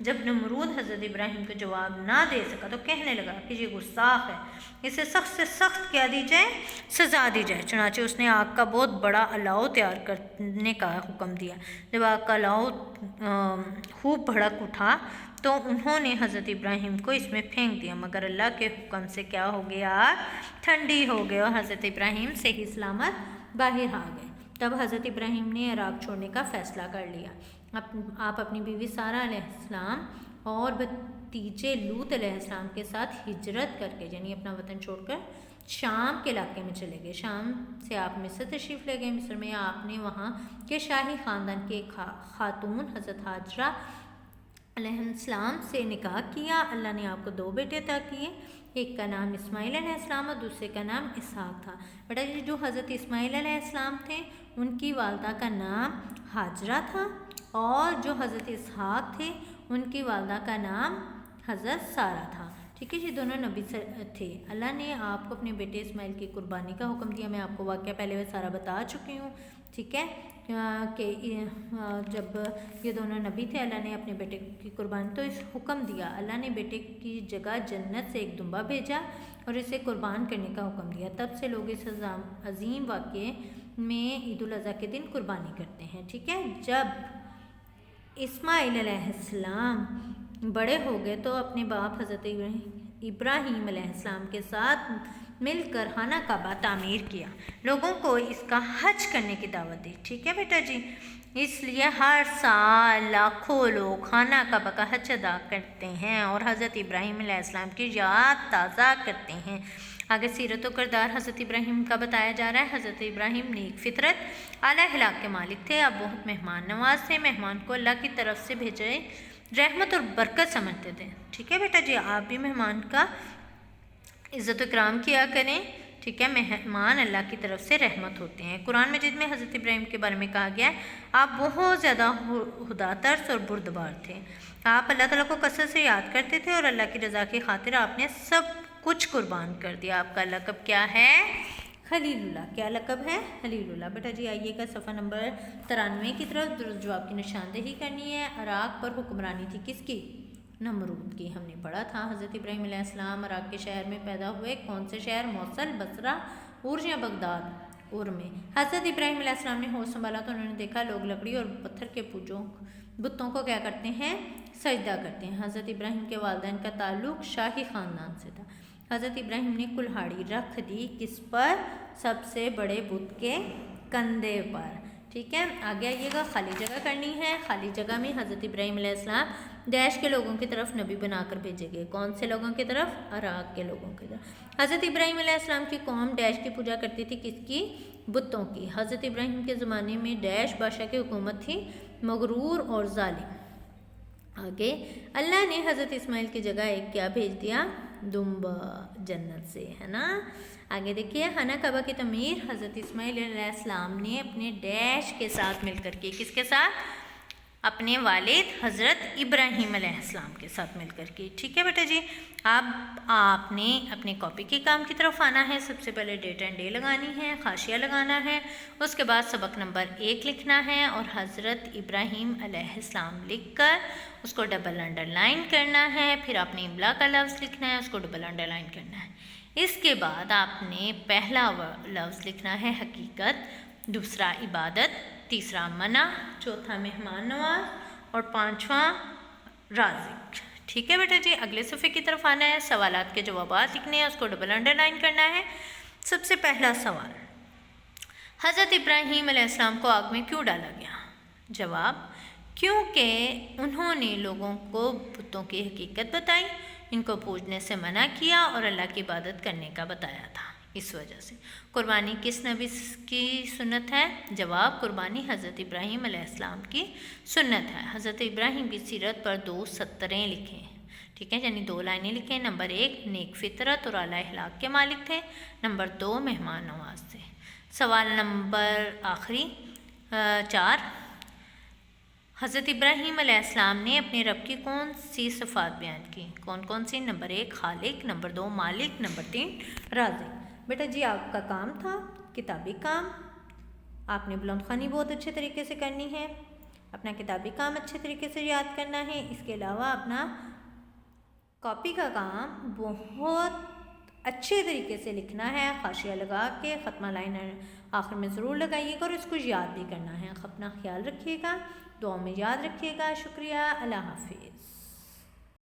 جب نمرود حضرت ابراہیم کو جواب نہ دے سکا تو کہنے لگا کہ یہ گستاخ ہے، اسے سخت سے سخت کیا دی جائے، سزا دی جائے۔ چنانچہ اس نے آگ کا بہت بڑا الاؤ تیار کرنے کا حکم دیا۔ جب آگ کا الاؤ خوب بھڑک اٹھا تو انہوں نے حضرت ابراہیم کو اس میں پھینک دیا، مگر اللہ کے حکم سے کیا ہو گیا، آگ ٹھنڈی ہو گئی اور حضرت ابراہیم صحیح سلامت باہر آ گئے۔ تب حضرت ابراہیم نے عراق چھوڑنے کا فیصلہ کر لیا۔ آپ اپنی بیوی سارہ علیہ السلام اور بھتیجے لوط علیہ السلام کے ساتھ ہجرت کر کے، یعنی اپنا وطن چھوڑ کر شام کے علاقے میں چلے گئے۔ شام سے آپ مصر تشریف لے گئے۔ مصر میں آپ نے وہاں کے شاہی خاندان کے ایک خاتون حضرت حاجرہ علیہ السلام سے نکاح کیا۔ اللہ نے آپ کو 2 بیٹے عطا کیے، ایک کا نام اسماعیل علیہ السلام اور دوسرے کا نام اسحاق تھا۔ بیٹا جی جو حضرت اسماعیل علیہ السلام تھے ان کی والدہ کا نام حاجرہ تھا، اور جو حضرت اسحاق تھے ان کی والدہ کا نام حضرت سارہ تھا۔ ٹھیک ہے جی، دونوں نبی تھے۔ اللہ نے آپ کو اپنے بیٹے اسماعیل کی قربانی کا حکم دیا۔ میں آپ کو واقعہ پہلے وہ سارا بتا چکی ہوں، ٹھیک ہے، کہ جب یہ دونوں نبی تھے اللہ نے اپنے بیٹے کی قربانی تو اس حکم دیا۔ اللہ نے بیٹے کی جگہ جنت سے ایک دمبا بھیجا اور اسے قربان کرنے کا حکم دیا۔ تب سے لوگ اس عظیم واقعے میں عید الاضحیٰ کے دن قربانی کرتے ہیں۔ ٹھیک ہے، جب اسماعیل علیہ السلام بڑے ہو گئے تو اپنے باپ حضرت ابراہیم علیہ السلام کے ساتھ مل کر خانہ کعبہ تعمیر کیا، لوگوں کو اس کا حج کرنے کی دعوت دی۔ ٹھیک ہے بیٹا جی، اس لیے ہر سال لاکھوں لوگ خانہ کعبہ کا حج ادا کرتے ہیں اور حضرت ابراہیم علیہ السلام کی یاد تازہ کرتے ہیں۔ آگے سیرت و کردار حضرت ابراہیم کا بتایا جا رہا ہے۔ حضرت ابراہیم نیک فطرت اعلیٰ اخلاق کے مالک تھے، اب بہت مہمان نواز تھے، مہمان کو اللہ کی طرف سے بھیجے رحمت اور برکت سمجھتے تھے۔ ٹھیک ہے بیٹا جی، آپ بھی مہمان کا عزت و اکرام کیا کریں۔ ٹھیک ہے، مہمان اللہ کی طرف سے رحمت ہوتے ہیں۔ قرآن مجید میں حضرت ابراہیم کے بارے میں کہا گیا ہے آپ بہت زیادہ خدا ترس اور بردبار تھے، آپ اللہ تعالیٰ کو کثرت سے یاد کرتے تھے اور اللہ کی رضا کی خاطر آپ نے سب کچھ قربان کر دیا۔ آپ کا لقب کیا ہے؟ خلیل اللہ۔ کیا لقب ہے؟ خلیل اللہ۔ بیٹا جی آئیے گا صفحہ نمبر 93 کی طرف درست جواب کی نشاندہی کرنی ہے۔ عراق پر حکمرانی تھی کس کی؟ نمرود کی۔ ہم نے پڑھا تھا حضرت ابراہیم علیہ السلام عراق کے شہر میں پیدا ہوئے۔ کون سے شہر؟ موصل، بصرہ، عرج یا بغداد؟ عر میں۔ حضرت ابراہیم علیہ السلام نے ہوش سنبھالا تو انہوں نے دیکھا لوگ لکڑی اور پتھر کے بتوں کو کیا کرتے ہیں؟ سجدہ کرتے ہیں۔ حضرت ابراہیم کے والدین کا تعلق شاہی خاندان سے تھا۔ حضرت ابراہیم نے کلہاڑی رکھ دی کس پر؟ سب سے بڑے بت کے کندھے پر۔ ٹھیک ہے، آگے آئیے گا، خالی جگہ کرنی ہے۔ خالی جگہ میں حضرت ابراہیم علیہ السلام دیش کے لوگوں کی طرف نبی بنا کر بھیجے گئے۔ کون سے لوگوں کی طرف؟ عراق کے لوگوں کی طرف۔ حضرت ابراہیم علیہ السلام کی قوم ڈیش کی پوجا کرتی تھی، کس کی؟ بتوں کی۔ حضرت ابراہیم کے زمانے میں ڈیش بادشاہ کی حکومت تھی، مغرور اور ظالم۔ آگے اللہ نے حضرت اسماعیل کی جگہ ایک کیا بھیج دیا؟ دمبا، جنت سے، ہے نا۔ آگے دیکھیے، خانہ کعبہ کی تعمیر حضرت اسماعیل علیہ السلام نے اپنے ڈیش کے ساتھ مل کر کی۔ کس کے ساتھ؟ اپنے والد حضرت ابراہیم علیہ السلام کے ساتھ مل کر کی۔ ٹھیک ہے بیٹا جی، اب آپ نے اپنے کاپی کے کام کی طرف آنا ہے۔ سب سے پہلے ڈیٹ اینڈ ڈے لگانی ہے، حاشیہ لگانا ہے، اس کے بعد سبق نمبر 1 لکھنا ہے اور حضرت ابراہیم علیہ السلام لکھ کر اس کو ڈبل انڈر لائن کرنا ہے۔ پھر آپ نے املا کا لفظ لکھنا ہے، اس کو ڈبل انڈر لائن کرنا ہے۔ اس کے بعد آپ نے پہلا لفظ لکھنا ہے حقیقت، دوسرا عبادت، تیسرا منع، چوتھا مہمان نواز اور پانچواں رازق۔ ٹھیک ہے بیٹا جی، اگلے صفحے کی طرف آنا ہے، سوالات کے جوابات لکھنے ہیں، اس کو ڈبل انڈر لائن کرنا ہے۔ سب سے پہلا سوال، حضرت ابراہیم علیہ السلام کو آگ میں کیوں ڈالا گیا؟ جواب، کیونکہ انہوں نے لوگوں کو بتوں کی حقیقت بتائی، ان کو پوجنے سے منع کیا اور اللہ کی عبادت کرنے کا بتایا تھا، اس وجہ سے۔ قربانی کس نبی کی سنت ہے؟ جواب، قربانی حضرت ابراہیم علیہ السلام کی سنت ہے۔ حضرت ابراہیم کی سیرت پر 2 سطریں لکھیں، ٹھیک ہے، یعنی 2 لائنیں لکھیں۔ نمبر 1 نیک فطرت اور اعلیٰ اخلاق کے مالک تھے، نمبر 2 مہمان نواز تھے۔ سوال نمبر آخری 4، حضرت ابراہیم علیہ السلام نے اپنے رب کی کون سی صفات بیان کی؟ کون کون سی؟ نمبر 1 خالق، نمبر 2 مالک، نمبر 3 رازق۔ بیٹا جی آپ کا کام تھا کتابی کام، آپ نے بلند خوانی بہت اچھے طریقے سے کرنی ہے۔ اپنا کتابی کام اچھے طریقے سے یاد کرنا ہے. اس کے علاوہ اپنا کاپی کا کام بہت اچھے طریقے سے لکھنا ہے. حاشیہ لگا کے ختمہ لائن آخر میں ضرور لگائیے گا اور اس کو یاد بھی کرنا ہے. اپنا خیال رکھیے گا, دعاؤں میں یاد رکھیے گا. شکریہ. اللہ حافظ.